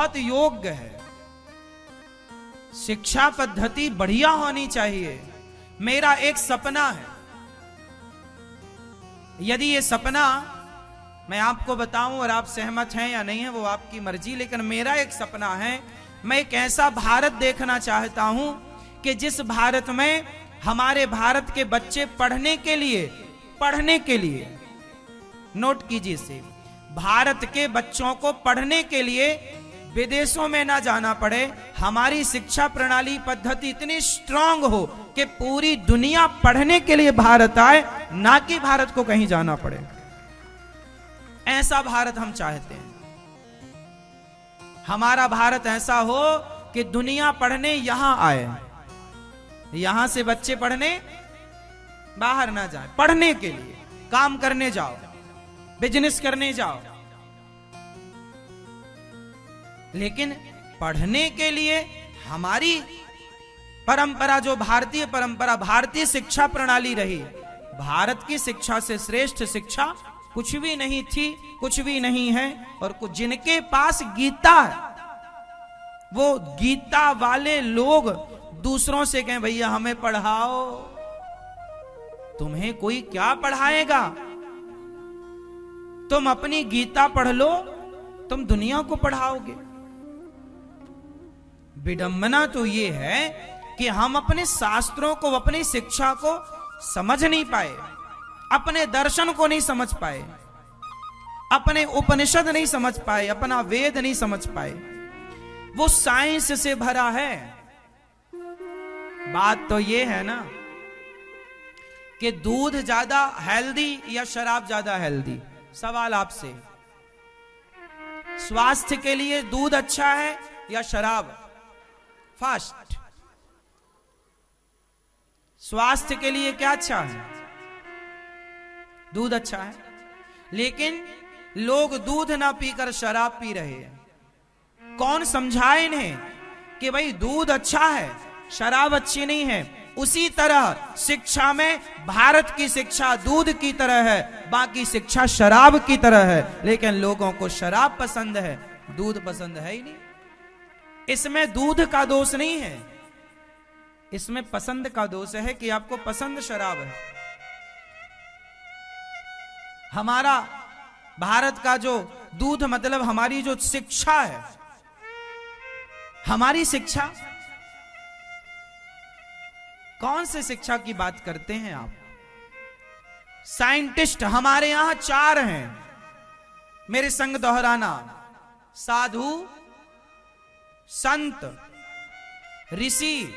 बहुत योग्य है। शिक्षा पद्धति बढ़िया होनी चाहिए। मेरा एक सपना है, यदि ये सपना मैं आपको बताऊं और आप सहमत हैं या नहीं है वो आपकी मर्जी, लेकिन मेरा एक सपना है, मैं एक ऐसा भारत देखना चाहता हूं कि जिस भारत में हमारे भारत के बच्चे पढ़ने के लिए नोट कीजिए इसे, भारत के बच्चों को पढ़ने के लिए विदेशों में ना जाना पड़े। हमारी शिक्षा प्रणाली पद्धति इतनी स्ट्रांग हो कि पूरी दुनिया पढ़ने के लिए भारत आए, ना कि भारत को कहीं जाना पड़े। ऐसा भारत हम चाहते हैं। हमारा भारत ऐसा हो कि दुनिया पढ़ने यहां आए, यहां से बच्चे पढ़ने बाहर ना जाए। पढ़ने के लिए, काम करने जाओ, बिजनेस करने जाओ, लेकिन पढ़ने के लिए हमारी परंपरा, जो भारतीय परंपरा, भारतीय शिक्षा प्रणाली रही, भारत की शिक्षा से श्रेष्ठ शिक्षा कुछ भी नहीं थी, कुछ भी नहीं है। और कुछ जिनके पास गीता है, वो गीता वाले लोग दूसरों से कहें भैया हमें पढ़ाओ। तुम्हें कोई क्या पढ़ाएगा? तुम अपनी गीता पढ़ लो, तुम दुनिया को पढ़ाओगे। विडंबना तो ये है कि हम अपने शास्त्रों को, अपनी शिक्षा को समझ नहीं पाए, अपने दर्शन को नहीं समझ पाए, अपने उपनिषद नहीं समझ पाए, अपना वेद नहीं समझ पाए। वो साइंस से भरा है। बात तो ये है ना कि दूध ज्यादा हेल्दी या शराब ज्यादा हेल्दी? सवाल आपसे। स्वास्थ्य के लिए दूध अच्छा है या शराब? फास्ट। स्वास्थ्य के लिए क्या अच्छा है? दूध अच्छा है। लेकिन लोग दूध ना पीकर शराब पी रहे हैं। कौन समझाए इन्हें कि भाई दूध अच्छा है, शराब अच्छी नहीं है? उसी तरह शिक्षा में भारत की शिक्षा दूध की तरह है, बाकी शिक्षा शराब की तरह है। लेकिन लोगों को शराब पसंद है, दूध पसंद है ही नहीं। इसमें दूध का दोष नहीं है, इसमें पसंद का दोष है कि आपको पसंद शराब है। हमारा भारत का जो दूध, मतलब हमारी जो शिक्षा है, हमारी शिक्षा, कौन से शिक्षा की बात करते हैं आप? साइंटिस्ट हमारे यहां 4 हैं, मेरे संग दोहराना। साधु, संत, ऋषि,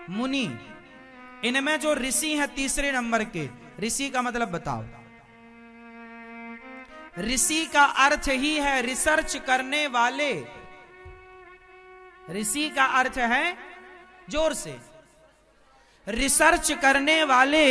मुनि। इनमें जो ऋषि हैं तीसरे नंबर के, ऋषि का मतलब बताओ? ऋषि का अर्थ ही है रिसर्च करने वाले। ऋषि का अर्थ है, जोर से, रिसर्च करने वाले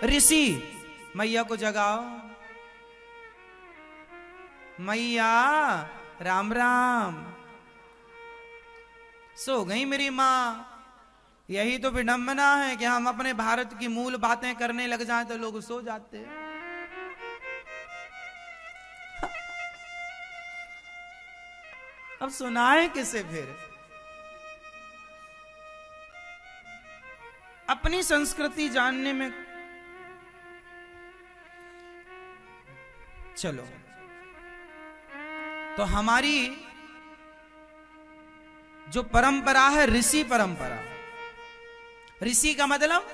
ऋषि। मैया को जगाओ। मैया राम राम। सो गई मेरी मां। यही तो विडंबना है कि हम अपने भारत की मूल बातें करने लग जाएं तो लोग सो जाते हैं। अब सुनाए किसे फिर? अपनी संस्कृति जानने में चलो। तो हमारी जो परंपरा है, ऋषि परंपरा। ऋषि का मतलब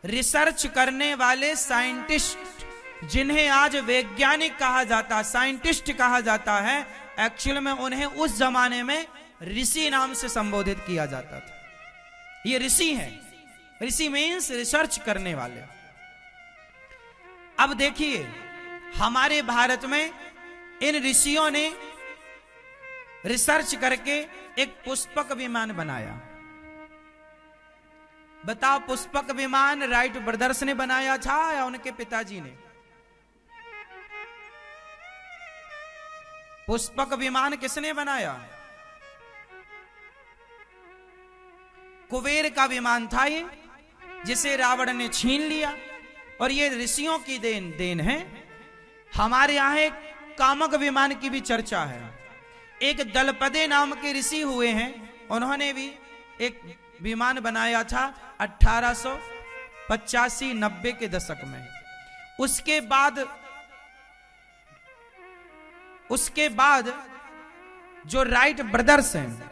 रिसर्च करने वाले साइंटिस्ट, जिन्हें आज वैज्ञानिक कहा जाता, साइंटिस्ट कहा जाता है। एक्चुअल में उन्हें उस जमाने में ऋषि नाम से संबोधित किया जाता था। ये ऋषि हैं। ऋषि मीन्स रिसर्च करने वाले। अब देखिए, हमारे भारत में इन ऋषियों ने रिसर्च करके एक पुष्पक विमान बनाया। बताओ, पुष्पक विमान राइट ब्रदर्स ने बनाया था या उनके पिताजी ने? पुष्पक विमान किसने बनाया? कुबेर का विमान था ये, जिसे रावण ने छीन लिया। और ये ऋषियों की देन है। हमारे यहां एक कामक विमान की भी चर्चा है। एक दलपदे नाम के ऋषि हुए हैं, उन्होंने भी एक विमान बनाया था 1885-90 के दशक में। उसके बाद जो राइट ब्रदर्स हैं,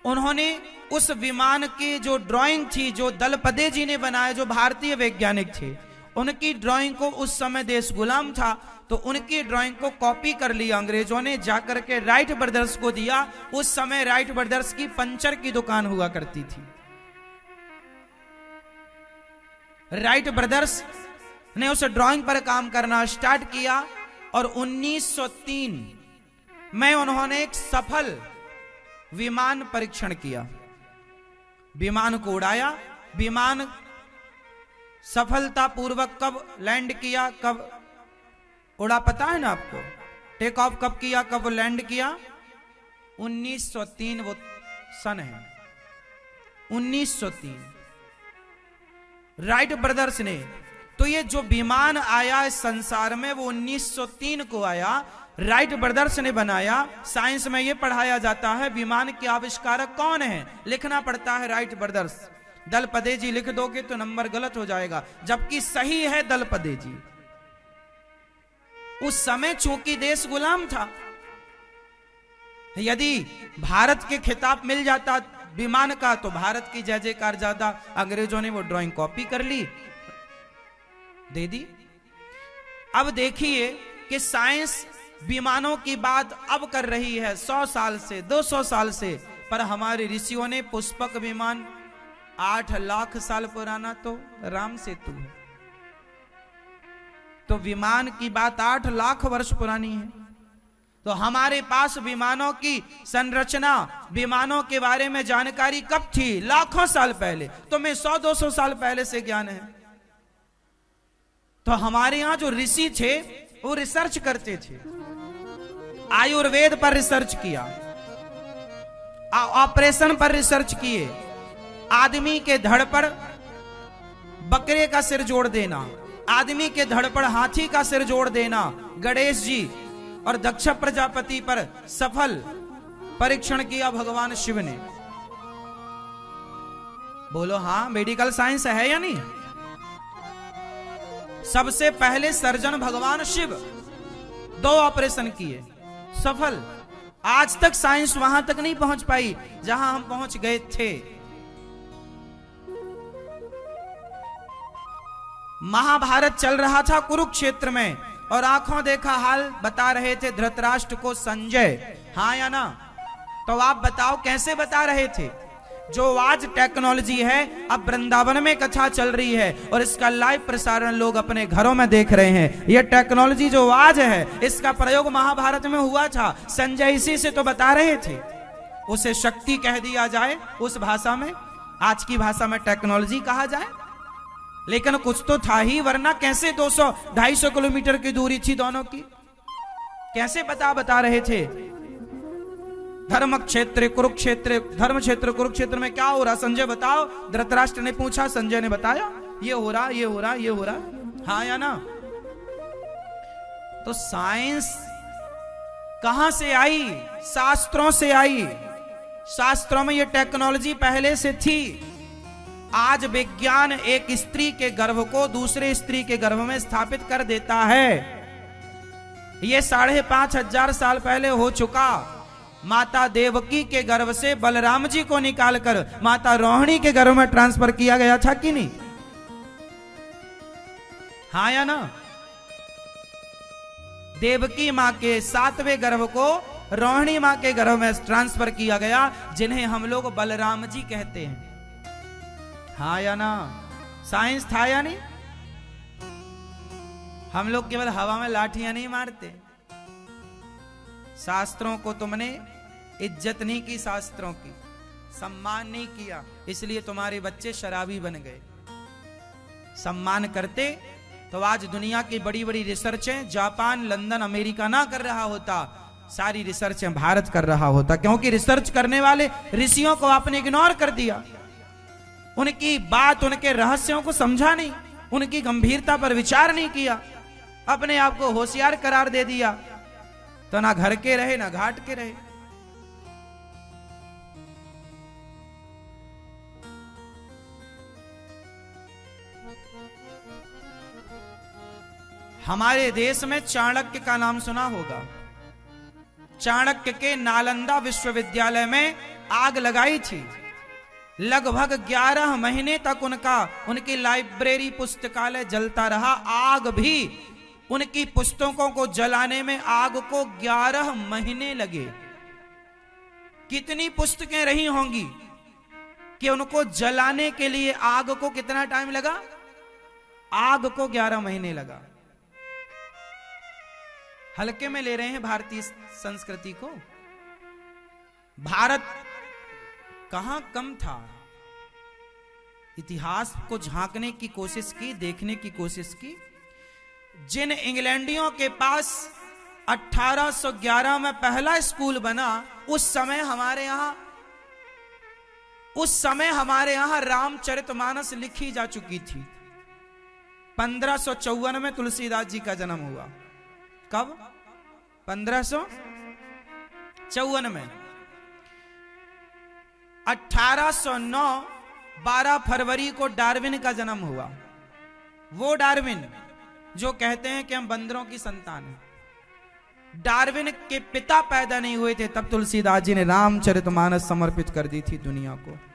उन्होंने उस विमान की जो ड्राइंग थी, जो दलपदे जी ने बनाया, जो भारतीय वैज्ञानिक थे, उनकी ड्राइंग को, उस समय देश गुलाम था, तो उनकी ड्राइंग को कॉपी कर लिया अंग्रेजों ने, जाकर के राइट ब्रदर्स को दिया। उस समय राइट ब्रदर्स की पंचर की दुकान हुआ करती थी। राइट ब्रदर्स ने उस ड्राइंग पर काम करना स्टार्ट किया और 1903 में उन्होंने एक सफल विमान परीक्षण किया। विमान को उड़ाया। विमान सफलतापूर्वक कब लैंड किया, कब उड़ा, पता है ना आपको? टेक ऑफ कब किया, कब लैंड किया? 1903 वो सन है, 1903 राइट ब्रदर्स ने। तो ये जो विमान आया इस संसार में, वो 1903 को आया, राइट ब्रदर्स ने बनाया। साइंस में ये पढ़ाया जाता है विमान के आविष्कारक कौन है, लिखना पड़ता है राइट ब्रदर्स। दलपदे जी लिख दोगे तो नंबर गलत हो जाएगा, जबकि सही है दलपदे जी। उस समय चूंकि देश गुलाम था, यदि भारत के खिताब मिल जाता विमान का तो भारत की जय जयकार ज्यादा। अंग्रेजों ने वो ड्राइंग कॉपी कर ली, दे दी। अब देखिए कि साइंस विमानों की बात अब कर रही है 100 साल से, 200 साल से, पर हमारे ऋषियों ने पुष्पक विमान 8 लाख साल पुराना तो राम सेतु है। तो विमान की बात 8 लाख वर्ष पुरानी है। तो हमारे पास विमानों की संरचना, विमानों के बारे में जानकारी कब थी? लाखों साल पहले। तो मैं 100-200 साल पहले से ज्ञान है। तो हमारे यहां जो ऋषि थे वो रिसर्च करते थे, आयुर्वेद पर रिसर्च किया, ऑपरेशन पर रिसर्च किए, आदमी के धड़ पर बकरे का सिर जोड़ देना, आदमी के धड़ पर हाथी का सिर जोड़ देना। गणेश जी और दक्ष प्रजापति पर सफल परीक्षण किया भगवान शिव ने। बोलो हाँ, मेडिकल साइंस है या नहीं? सबसे पहले सर्जन भगवान शिव, 2 ऑपरेशन किए, सफल। आज तक साइंस वहां तक नहीं पहुंच पाई जहां हम पहुंच गए थे। महाभारत चल रहा था कुरुक्षेत्र में, और आंखों देखा हाल बता रहे थे धृतराष्ट्र को संजय, हाँ या ना? तो आप बताओ कैसे बता रहे थे? जो आज टेक्नोलॉजी है, अब वृंदावन में कथा चल रही है और इसका लाइव प्रसारण लोग अपने घरों में देख रहे हैं। यह टेक्नोलॉजी जो आज है, इसका प्रयोग महाभारत में हुआ था। संजय इसी से तो बता रहे थे। उसे शक्ति कह दिया जाए उस भाषा में, आज की भाषा में टेक्नोलॉजी कहा जाए, लेकिन कुछ तो था ही, वरना कैसे 200-250 किलोमीटर की दूरी थी दोनों की? कैसे बता रहे थे? धर्म क्षेत्र कुरुक्षेत्र, धर्म क्षेत्र कुरुक्षेत्र में क्या हो रहा संजय बताओ? धृतराष्ट्र ने पूछा, संजय ने बताया, ये हो रहा, ये हो रहा, ये हो रहा, हाँ या ना? तो साइंस कहां से आई? शास्त्रों से आई। शास्त्रों में ये टेक्नोलॉजी पहले से थी। आज विज्ञान एक स्त्री के गर्भ को दूसरे स्त्री के गर्भ में स्थापित कर देता है। ये 5,500 साल पहले हो चुका। माता देवकी के गर्भ से बलराम जी को निकालकर माता रोहिणी के गर्भ में ट्रांसफर किया गया था कि नहीं? हाँ या ना? देवकी मां के 7वें गर्भ को रोहिणी मां के गर्भ में ट्रांसफर किया गया, जिन्हें हम लोग बलराम जी कहते हैं। हाँ या ना? साइंस था या नहीं? हम लोग केवल हवा में लाठियां नहीं मारते। शास्त्रों को तुमने इज्जत नहीं की, शास्त्रों की सम्मान नहीं किया, इसलिए तुम्हारे बच्चे शराबी बन गए। सम्मान करते तो आज दुनिया की बड़ी बड़ी रिसर्चें जापान, लंदन, अमेरिका ना कर रहा होता, सारी रिसर्चें भारत कर रहा होता। क्योंकि रिसर्च करने वाले ऋषियों को आपने इग्नोर कर दिया, उनकी बात, उनके रहस्यों को समझा नहीं, उनकी गंभीरता पर विचार नहीं किया, अपने आप को होशियार करार दे दिया। तो ना घर के रहे ना घाट के रहे। हमारे देश में चाणक्य का नाम सुना होगा। चाणक्य के नालंदा विश्वविद्यालय में आग लगाई थी। लगभग 11 महीने तक उनकी लाइब्रेरी पुस्तकालय जलता रहा। आग भी उनकी पुस्तकों को जलाने में आग को 11 महीने लगे। कितनी पुस्तकें रही होंगी कि उनको जलाने के लिए आग को कितना टाइम लगा? आग को 11 महीने लगा। हल्के में ले रहे हैं भारतीय संस्कृति को। भारत कहां कम था। इतिहास को झांकने की कोशिश की, देखने की कोशिश की। जिन इंग्लैंडियों के पास 1811 में पहला स्कूल बना, उस समय हमारे यहां रामचरितमानस लिखी जा चुकी थी। 1554 में तुलसीदास जी का जन्म हुआ। कब? 1554 में। 1809 12 फरवरी को डार्विन का जन्म हुआ। वो डार्विन जो कहते हैं कि हम बंदरों की संतान हैं। डार्विन के पिता पैदा नहीं हुए थे, तब तुलसीदास जी ने रामचरितमानस समर्पित कर दी थी दुनिया को।